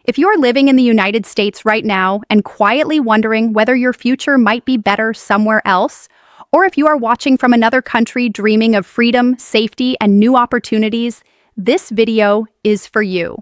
If you're living in the United States right now and quietly wondering whether your future might be better somewhere else, or if you are watching from another country dreaming of freedom, safety, and new opportunities, this video is for you.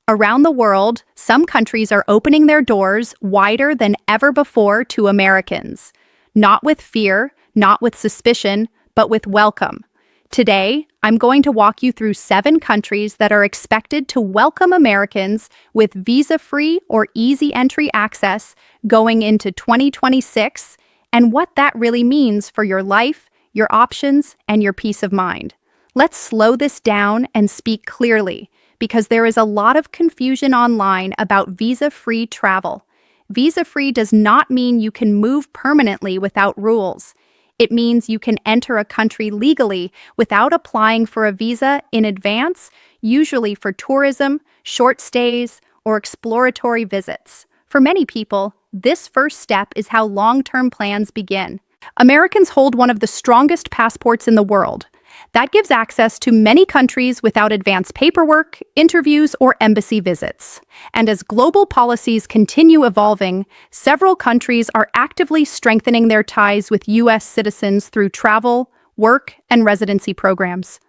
Around the world, some countries are opening their doors wider than ever before to Americans. Not with fear, not with suspicion, but with welcome. Today, I'm going to walk you through 7 countries that are expected to welcome Americans with visa-free or easy entry access going into 2026, and what that really means for your life, your options, and your peace of mind. Let's slow this down and speak clearly, because there is a lot of confusion online about visa-free travel. Visa-free does not mean you can move permanently without rules. It means you can enter a country legally without applying for a visa in advance, usually for tourism, short stays, or exploratory visits. For many people, this first step is how long-term plans begin. Americans hold one of the strongest passports in the world. That gives access to many countries without advanced paperwork, interviews, or embassy visits. And as global policies continue evolving, several countries are actively strengthening their ties with U.S. citizens through travel, work, and residency programs.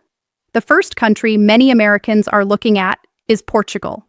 The first country many Americans are looking at is Portugal.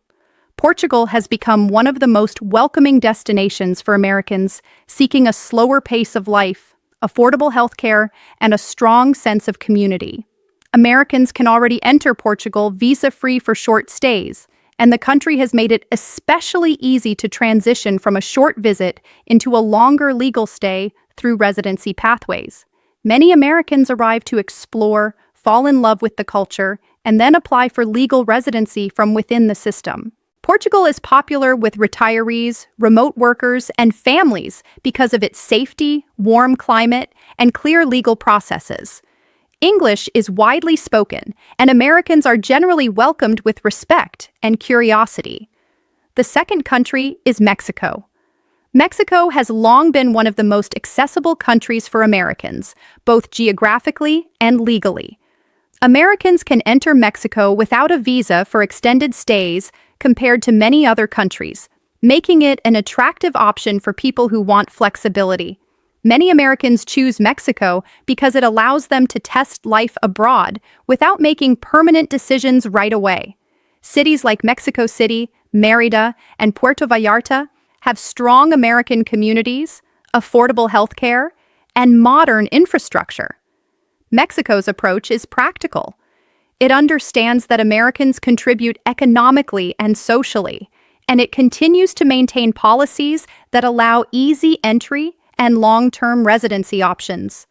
Portugal has become one of the most welcoming destinations for Americans seeking a slower pace of life, affordable healthcare, and a strong sense of community. Americans can already enter Portugal visa-free for short stays, and the country has made it especially easy to transition from a short visit into a longer legal stay through residency pathways. Many Americans arrive to explore, fall in love with the culture, and then apply for legal residency from within the system. Portugal is popular with retirees, remote workers, and families because of its safety, warm climate, and clear legal processes. English is widely spoken, and Americans are generally welcomed with respect and curiosity. The second country is Mexico. Mexico has long been one of the most accessible countries for Americans, both geographically and legally. Americans can enter Mexico without a visa for extended stays compared to many other countries, making it an attractive option for people who want flexibility. Many Americans choose Mexico because it allows them to test life abroad without making permanent decisions right away. Cities like Mexico City, Mérida, and Puerto Vallarta have strong American communities, affordable healthcare, and modern infrastructure. Mexico's approach is practical. It understands that Americans contribute economically and socially, and it continues to maintain policies that allow easy entry and long-term residency options.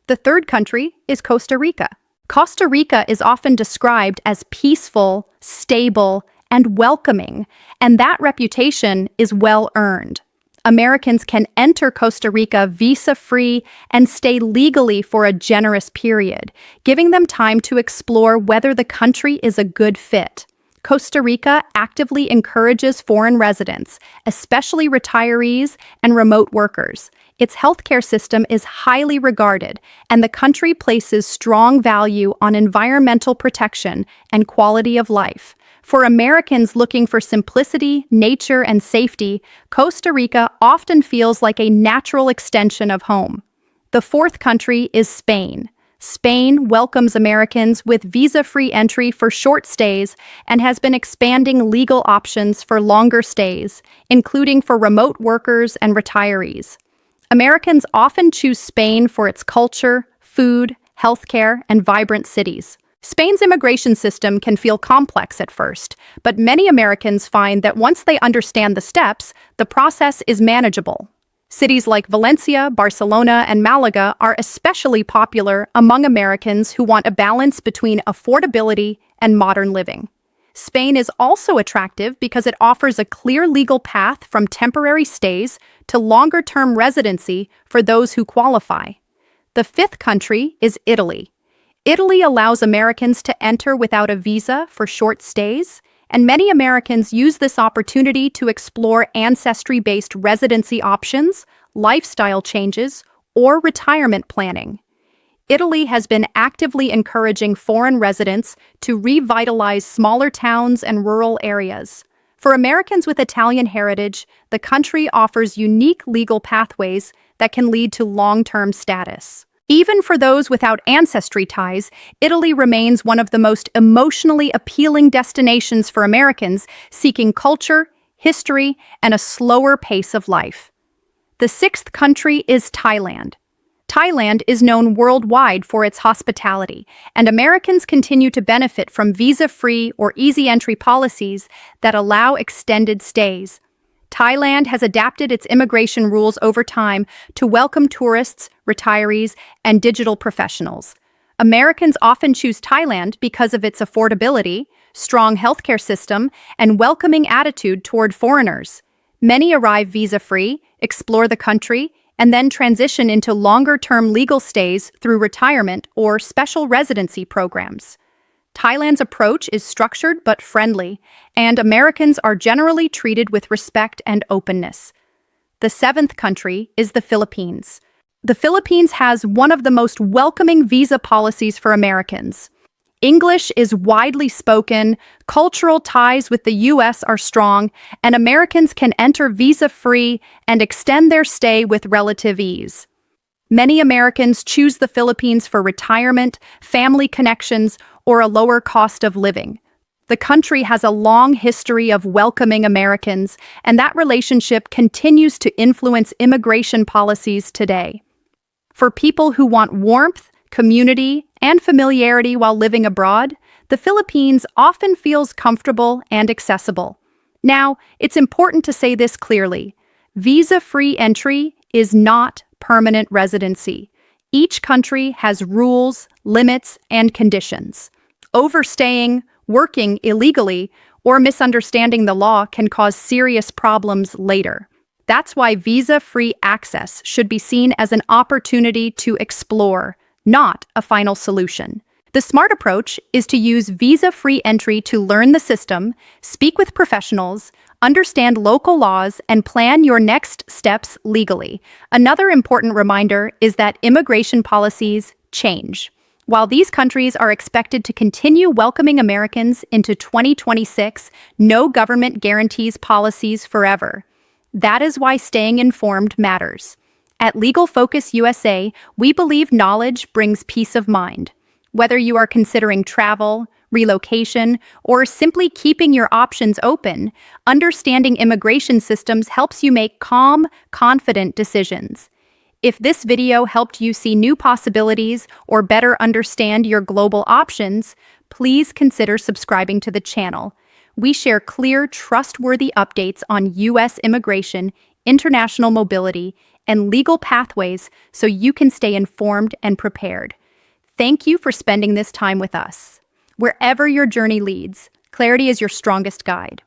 The third country is Costa Rica. Costa Rica is often described as peaceful, stable, and welcoming, and that reputation is well-earned. Americans can enter Costa Rica visa-free and stay legally for a generous period, giving them time to explore whether the country is a good fit. Costa Rica actively encourages foreign residents, especially retirees and remote workers. Its healthcare system is highly regarded, and the country places strong value on environmental protection and quality of life. For Americans looking for simplicity, nature, and safety, Costa Rica often feels like a natural extension of home. The fourth country is Spain. Spain welcomes Americans with visa-free entry for short stays and has been expanding legal options for longer stays, including for remote workers and retirees. Americans often choose Spain for its culture, food, healthcare, and vibrant cities. Spain's immigration system can feel complex at first, but many Americans find that once they understand the steps, the process is manageable. Cities like Valencia, Barcelona, and Malaga are especially popular among Americans who want a balance between affordability and modern living. Spain is also attractive because it offers a clear legal path from temporary stays to longer-term residency for those who qualify. The fifth country is Italy. Italy allows Americans to enter without a visa for short stays, and many Americans use this opportunity to explore ancestry-based residency options, lifestyle changes, or retirement planning. Italy has been actively encouraging foreign residents to revitalize smaller towns and rural areas. For Americans with Italian heritage, the country offers unique legal pathways that can lead to long-term status. Even for those without ancestry ties, Italy remains one of the most emotionally appealing destinations for Americans seeking culture, history, and a slower pace of life. The sixth country is Thailand. Thailand is known worldwide for its hospitality, and Americans continue to benefit from visa-free or easy entry policies that allow extended stays. Thailand has adapted its immigration rules over time to welcome tourists, retirees, and digital professionals. Americans often choose Thailand because of its affordability, strong healthcare system, and welcoming attitude toward foreigners. Many arrive visa-free, explore the country, and then transition into longer-term legal stays through retirement or special residency programs. Thailand's approach is structured but friendly, and Americans are generally treated with respect and openness. The seventh country is the Philippines. The Philippines has one of the most welcoming visa policies for Americans. English is widely spoken, cultural ties with the U.S. are strong, and Americans can enter visa-free and extend their stay with relative ease. Many Americans choose the Philippines for retirement, family connections, or a lower cost of living. The country has a long history of welcoming Americans, and that relationship continues to influence immigration policies today. For people who want warmth, community, and familiarity while living abroad, the Philippines often feels comfortable and accessible. Now, it's important to say this clearly. Visa-free entry is not permanent residency. Each country has rules, limits, and conditions. Overstaying, working illegally, or misunderstanding the law can cause serious problems later. That's why visa-free access should be seen as an opportunity to explore, not a final solution. The smart approach is to use visa-free entry to learn the system, speak with professionals, understand local laws, and plan your next steps legally. Another important reminder is that immigration policies change. While these countries are expected to continue welcoming Americans into 2026, no government guarantees policies forever. That is why staying informed matters. At Legal Focus USA, we believe knowledge brings peace of mind. Whether you are considering travel, relocation, or simply keeping your options open, understanding immigration systems helps you make calm, confident decisions. If this video helped you see new possibilities or better understand your global options, please consider subscribing to the channel. We share clear, trustworthy updates on U.S. immigration, international mobility, and legal pathways so you can stay informed and prepared. Thank you for spending this time with us. Wherever your journey leads, clarity is your strongest guide.